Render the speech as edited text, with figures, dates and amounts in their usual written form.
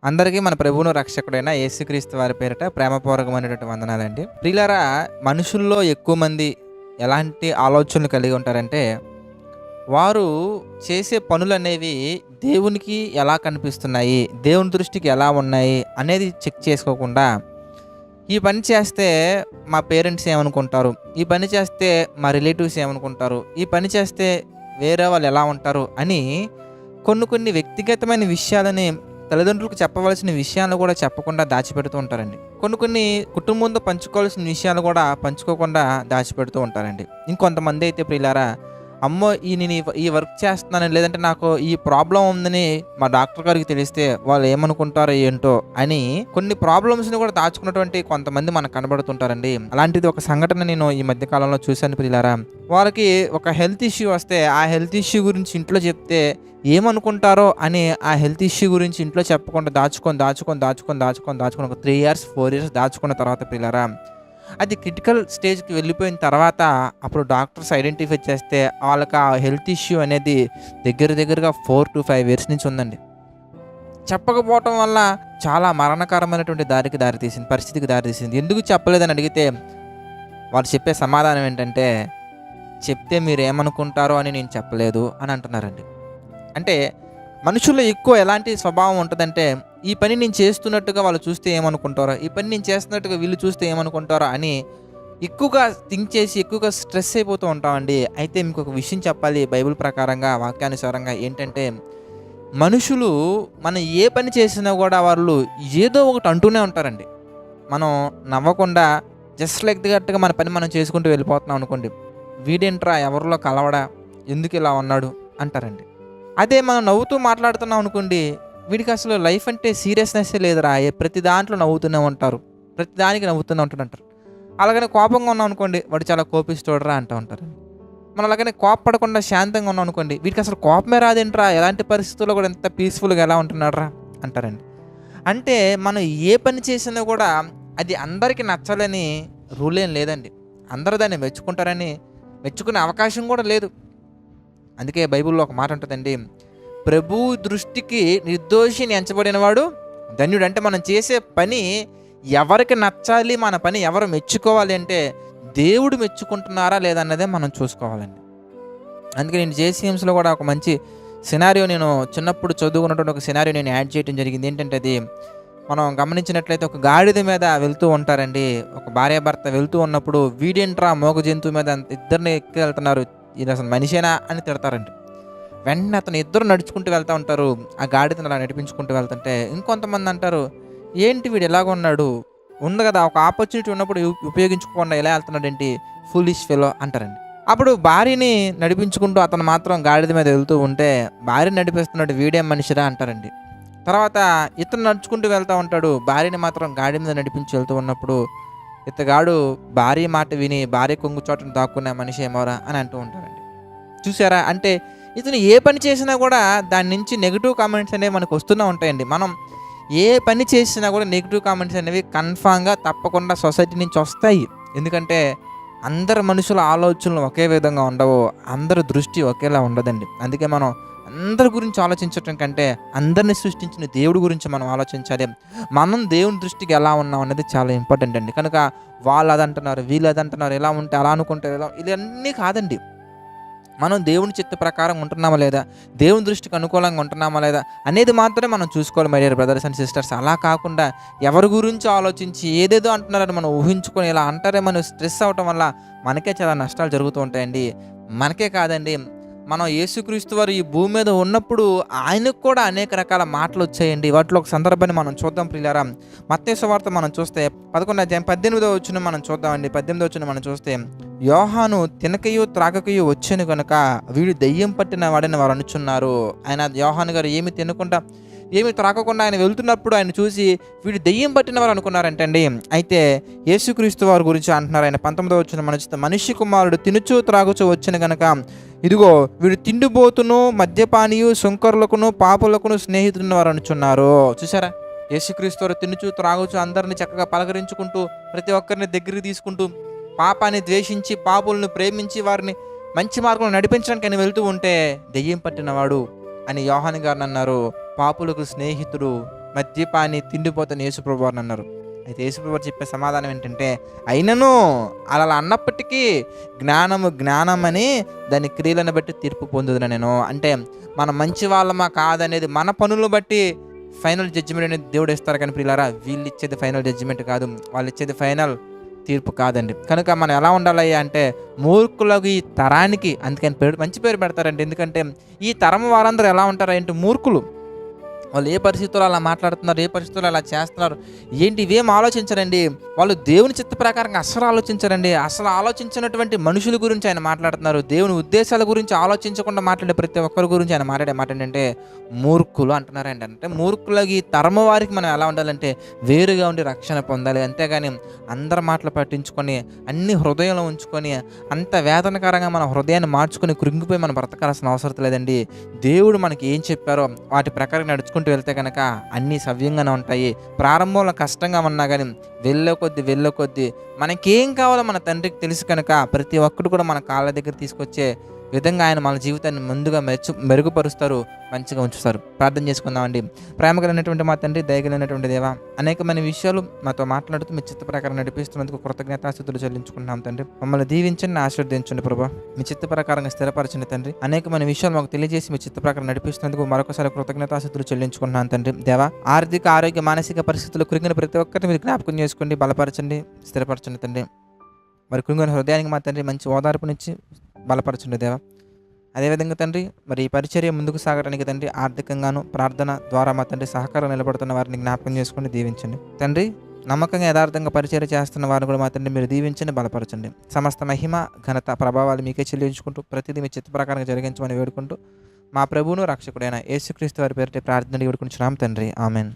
అందరికీ మన ప్రభువును రక్షకుడైన యేసుక్రీస్తు వారి పేరిట ప్రేమపూర్వకమైనటువంటి వందనాలండి. ప్రియులారా, మనుషుల్లో ఎక్కువ మంది ఎలాంటి ఆలోచనలు కలిగి ఉంటారంటే, వారు చేసే పనులనేవి దేవునికి ఎలా కనిపిస్తున్నాయి, దేవుని దృష్టికి ఎలా ఉన్నాయి అనేది చెక్ చేసుకోకుండా, ఈ పని చేస్తే మా పేరెంట్స్ ఏమనుకుంటారు, ఈ పని చేస్తే మా రిలేటివ్స్ ఏమనుకుంటారు, ఈ పని చేస్తే వేరే వాళ్ళు ఎలా ఉంటారు అని కొన్ని వ్యక్తిగతమైన విషయాలని, తల్లిదండ్రులకు చెప్పవలసిన విషయాలు కూడా చెప్పకుండా దాచిపెడుతూ ఉంటారండి. కొన్ని కుటుంబంతో పంచుకోవాల్సిన విషయాలు కూడా పంచుకోకుండా దాచిపెడుతూ ఉంటారండి. ఇంకొంతమంది అయితే ప్రియులారా, అమ్మో నేను ఈ వర్క్ చేస్తున్నాను, లేదంటే నాకు ఈ ప్రాబ్లం ఉందని మా డాక్టర్ గారికి తెలిస్తే వాళ్ళు ఏమనుకుంటారో ఏంటో అని కొన్ని ప్రాబ్లమ్స్ని కూడా దాచుకున్నటువంటి కొంతమంది మనకు కనబడుతుంటారండి. అలాంటిది ఒక సంఘటన నేను ఈ మధ్య కాలంలో చూశాను ప్రియులారా. వాళ్ళకి ఒక హెల్త్ ఇష్యూ వస్తే ఆ హెల్త్ ఇష్యూ గురించి ఇంట్లో చెప్తే ఏమనుకుంటారో అని ఆ హెల్త్ ఇష్యూ గురించి ఇంట్లో చెప్పకుండా దాచుకొని ఒక 3 years 4 years దాచుకున్న తర్వాత పిల్లరా, అది క్రిటికల్ స్టేజ్కి వెళ్ళిపోయిన తర్వాత అప్పుడు డాక్టర్స్ ఐడెంటిఫై చేస్తే వాళ్ళకి ఆ హెల్త్ ఇష్యూ అనేది దగ్గరగా 4 to 5 years నుంచి ఉందండి. చెప్పకపోవటం వల్ల చాలా మరణకరమైనటువంటి పరిస్థితికి దారితీసింది. ఎందుకు చెప్పలేదని అడిగితే వాళ్ళు చెప్పే సమాధానం ఏంటంటే, చెప్తే మీరు ఏమనుకుంటారో అని నేను చెప్పలేదు అని అంటున్నారండి. అంటే మనుషుల్లో ఎక్కువ ఎలాంటి స్వభావం ఉంటుందంటే, ఈ పని నేను చేస్తున్నట్టుగా వాళ్ళు చూస్తే ఏమనుకుంటారో, ఈ పని నేను చేస్తున్నట్టుగా వీళ్ళు చూస్తే ఏమనుకుంటారో అని ఎక్కువగా థింక్ చేసి ఎక్కువగా స్ట్రెస్ అయిపోతూ ఉంటామండి. అయితే మీకు ఒక విషయం చెప్పాలి, బైబిల్ ప్రకారంగా వాక్యానుసారంగా ఏంటంటే, మనుషులు మనం ఏ పని చేసినా కూడా వాళ్ళు ఏదో ఒకటి అంటూనే ఉంటారండి. మనం నవ్వకుండా జస్ట్ లైక్ దట్గా మన పని మనం చేసుకుంటూ వెళ్ళిపోతున్నాం అనుకోండి, వీడేంట్రా ఎవరిలో కలవడా, ఎందుకు ఇలా ఉన్నాడు అంటారండి. అదే మనం నవ్వుతూ మాట్లాడుతున్నాం అనుకోండి, వీడికి అసలు లైఫ్ అంటే సీరియస్నెస్ లేదురా, ప్రతి దాంట్లో నవ్వుతూనే ఉంటారు, ప్రతి దానికి నవ్వుతూనే ఉంటుంటారు. అలాగనే కోపంగా ఉన్నాం అనుకోండి, వాడు చాలా కోపిస్తోడరా అంటూ ఉంటారు. మనం అలాగనే కోపపడకుండా శాంతంగా ఉన్నాం అనుకోండి, వీడికి అసలు కోపమే రాదేంట్రా, ఎలాంటి పరిస్థితుల్లో కూడా ఎంత పీస్ఫుల్గా ఎలా ఉంటున్నాడరా అంటారండి. అంటే మనం ఏ పని చేసినా కూడా అది అందరికీ నచ్చాలని రూల్ ఏం లేదండి. అందరూ దాన్ని మెచ్చుకునే అవకాశం కూడా లేదు. అందుకే బైబిల్లో ఒక మాట ఉంటుందండి, ప్రభు దృష్టికి నిర్దోషిని ఎంచబడినవాడు ధన్యుడు. అంటే మనం చేసే పని ఎవరికి నచ్చాలి, మన పని ఎవరు మెచ్చుకోవాలి అంటే దేవుడు మెచ్చుకుంటున్నారా లేదన్నదే మనం చూసుకోవాలండి. అందుకే నేను జేసీఎంస్లో కూడా ఒక మంచి సినారియో, నేను చిన్నప్పుడు చదువుకున్నటువంటి ఒక సినారియో నేను యాడ్ చేయడం జరిగింది. ఏంటంటే అది మనం గమనించినట్లయితే ఒక గాడిద మీద వెళ్తూ ఉంటారండి. ఒక భార్యాభర్త వెళ్తూ ఉన్నప్పుడు, వీడేంట్రా మోగ జంతువు మీద ఇద్దరిని ఎక్కి వెళ్తున్నారు, ఇది అసలు మనిషేనా అని తిడతారండి. వెంటనే అతను ఇద్దరు నడుచుకుంటూ వెళ్తూ ఉంటారు, ఆ గాడిదను అలా నడిపించుకుంటూ వెళ్తుంటే ఇంకొంతమంది అంటారు, ఏంటి వీడు ఎలాగ ఉన్నాడు, ఉంది కదా ఒక ఆపర్చునిటీ ఉన్నప్పుడు ఉపయోగించుకోకుండా ఎలా వెళ్తున్నాడు ఏంటి, ఫులిష్ ఫెలో అంటారండి. అప్పుడు భార్యని నడిపించుకుంటూ అతను మాత్రం గాడిద మీద వెళ్తూ ఉంటే, భార్య నడిపిస్తున్నాడు, వీడేం మనిషిరా అంటారండి. తర్వాత ఇతను నడుచుకుంటూ వెళ్తూ ఉంటాడు, భార్యని మాత్రం గాడి మీద నడిపించి వెళ్తూ ఉన్నప్పుడు ఇతగాడు భార్య మాట విని భార్య కొంగు చోటను దాక్కునే మనిషి ఏమోరా అని అంటూ ఉంటారండి. చూసారా, అంటే ఇతను ఏ పని చేసినా కూడా దాని నుంచి నెగిటివ్ కామెంట్స్ అనేవి మనకు వస్తూనే ఉంటాయండి. మనం ఏ పని చేసినా కూడా నెగిటివ్ కామెంట్స్ అనేవి కన్ఫామ్గా తప్పకుండా సొసైటీ నుంచి వస్తాయి. ఎందుకంటే అందరు మనుషుల ఆలోచనలు ఒకే విధంగా ఉండవు, అందరి దృష్టి ఒకేలా ఉండదండి. అందుకే మనం అందరి గురించి ఆలోచించటం కంటే అందరిని సృష్టించిన దేవుడి గురించి మనం ఆలోచించాలి. మనం దేవుని దృష్టికి ఎలా ఉన్నాం అనేది చాలా ఇంపార్టెంట్ అండి. కనుక వాళ్ళు అదంటున్నారు, వీళ్ళు అదంటున్నారు, ఎలా ఉంటే అలా అనుకుంటే ఇవన్నీ కాదండి. మనం దేవుని చిత్త ప్రకారం ఉంటున్నామా లేదా, దేవుని దృష్టికి అనుకూలంగా ఉంటున్నామా లేదా అనేది మాత్రమే మనం చూసుకోవాలి my dear brothers and sisters. అలా కాకుండా ఎవరి గురించి ఆలోచించి ఏదేదో అంటున్నారని మనం ఊహించుకొని ఇలా అంటారే మనం స్ట్రెస్ అవటం వల్ల మనకే చాలా నష్టాలు జరుగుతూ ఉంటాయండి. మనకే కాదండి, మనం యేసుక్రీస్తు వారు ఈ భూమి మీద ఉన్నప్పుడు ఆయనకు కూడా అనేక రకాల మాటలు వచ్చాయండి. వాటిలో ఒక సందర్భాన్ని మనం చూద్దాం ప్రియులారా. మత్తయి సువార్త మనం చూస్తే 11వ అధ్యాయం 18వ వచనం మనం చూద్దామండి. 18వ వచనం మనం చూస్తే, యోహాను తినకయు త్రాగకయు వచ్చెను గనుక వీడు దెయ్యం పట్టిన వాడని వారు అనుచున్నారు. ఆయన యోహాను గారు ఏమి తినకుండా ఏమి త్రాగకుండా ఆయన వెళ్తున్నప్పుడు ఆయన చూసి వీడు దెయ్యం పట్టిన వారు అనుకున్నారంటండి. అయితే యేసుక్రీస్తు వారి గురించి అంటున్నారు. ఆయన 19వ వచనం మనం చూస్తే, మనిషి కుమారుడు తినుచు త్రాగుచు వచ్చెను గనక ఇదిగో వీడు తిండిబోతును మద్యపానీయు సుంకరులకును పాపులకును స్నేహితుడిని వారు అనుచున్నారు. చూసారా, యేసుక్రీస్తు వారు తినుచు త్రాగుచు అందరిని చక్కగా పలకరించుకుంటూ ప్రతి ఒక్కరిని దగ్గరికి తీసుకుంటూ పాపాన్ని ద్వేషించి పాపులను ప్రేమించి వారిని మంచి మార్గంలో నడిపించడానికి ఆయన వెళ్తూ ఉంటే దెయ్యం పట్టినవాడు అని యోహాను గారు అన్నారు. పాపులకు స్నేహితుడు, మద్యపాని, తిండిపోతని యేసుప్రభు వారిని అన్నారు. అయితే యేసుప్రభు వారు చెప్పే సమాధానం ఏంటంటే, అయినను అలా అన్నప్పటికీ జ్ఞానమని దాని క్రియలను బట్టి తీర్పు పొందుదును నేను. అంటే మనం మంచి వాళ్ళమా కాదనేది మన పనులను బట్టి ఫైనల్ జడ్జిమెంట్ అనేది దేవుడు ఇస్తారు. కానీ ప్రియులారా, వీళ్ళు ఇచ్చేది ఫైనల్ జడ్జిమెంట్ కాదు, వాళ్ళు ఇచ్చేది ఫైనల్ తీర్పు కాదండి. కనుక మనం ఎలా ఉండాలి అంటే, మూర్ఖులకు ఈ తరానికి, అందుకని మంచి పేరు పెడతారండి. ఎందుకంటే ఈ తరం వారందరూ ఎలా ఉంటారంటే మూర్ఖులు. వాళ్ళు ఏ పరిస్థితుల్లో అలా మాట్లాడుతున్నారు, ఏ పరిస్థితుల్లో అలా చేస్తున్నారు, ఏంటి ఇవేం ఆలోచించరండి. వాళ్ళు దేవుని చిత్త ప్రకారంగా అసలు ఆలోచించరండి. అసలు ఆలోచించినటువంటి మనుషుల గురించి ఆయన మాట్లాడుతున్నారు. దేవుని ఉద్దేశాల గురించి ఆలోచించకుండా మాట్లాడే ప్రతి ఒక్కరి గురించి ఆయన మాట్లాడే మాట ఏంటంటే మూర్ఖులు అంటున్నారండి. అంటే మూర్ఖులకి ఈ తరము వారికి మనం ఎలా ఉండాలంటే వేరుగా ఉండి రక్షణ పొందాలి. అంతేగాని అందరి మాటలు పట్టించుకొని అన్ని హృదయంలో ఉంచుకొని అంత వేదనకరంగా మన హృదయాన్ని మార్చుకొని కృంగిపోయి మనం బ్రతకాల్సిన అవసరం లేదండి. దేవుడు మనకి ఏం చెప్పారో వాటి ప్రకారం నడుచుకుంటూ వెళ్తే కనుక అన్నీ సవ్యంగానే ఉంటాయి. ప్రారంభంలో కష్టంగా ఉన్నా కానీ వెళ్ళే కొద్దీ మనకేం కావాలో మన తండ్రికి తెలుసు కనుక ప్రతి ఒక్కరు కూడా మన కాళ్ళ దగ్గర తీసుకొచ్చే విధంగా ఆయన మన జీవితాన్ని ముందుగా మెరుగుపరుస్తారు, మంచిగా ఉంచుతారు. ప్రార్థన చేసుకుందామండి. ప్రేమగలైనటువంటి మా తండ్రి, దయగలైనటువంటి దేవా, అనేకమైన విషయాలు మాతో మాట్లాడుతూ మీ చిత్త ప్రకారం నడిపిస్తున్నందుకు కృతజ్ఞతాస్తుతులు చెల్లించుకుంటున్నాం తండ్రి. మమ్మల్ని దీవించండి, ఆశీర్వదించండి ప్రభా. మీ చిత్త ప్రకారంగా స్థిరపరచండి తండ్రి. అనేకమైన విషయాలు మాకు తెలియజేసి మీ చిత్త ప్రకారం నడిపిస్తున్నందుకు మరొకసారి కృతజ్ఞతాస్తుతులు చెల్లించుకుంటున్నాను తండ్రి. దేవా, ఆర్థిక, ఆరోగ్య, మానసిక పరిస్థితులు కృంగిన ప్రతి ఒక్కరిని మీరు జ్ఞాపకం చేసుకోండి, బలపరచండి, స్థిరపరచండి తండ్రి. మరి కృంగిన హృదయానికి మా తండ్రి మంచి ఓదార్పునిచ్చి బలపరచండి దేవా. అదేవిధంగా తండ్రి, మరి ఈ పరిచర్య ముందుకు సాగడానికి తండ్రి ఆర్థికంగాను ప్రార్థన ద్వారా మా తండ్రి సహకారం నిలబడుతున్న వారిని జ్ఞాపకం చేసుకుని దీవించండి తండ్రి. నమ్మకంగా యథార్థంగా పరిచర్య చేస్తున్న వారిని కూడా మా తండ్రి మీరు దీవించండి, బలపరచండి. సమస్త మహిమ, ఘనత, ప్రభావాలు మీకే చెల్లించుకుంటూ ప్రతిదీ మీ చిత్త ప్రకారంగా జరిగించమని వేడుకుంటూ మా ప్రభువును రక్షకుడైన యేసుక్రీస్తు వారి పేరిట ప్రార్థన వేడుకుంటున్నాం తండ్రి. ఆమెన్.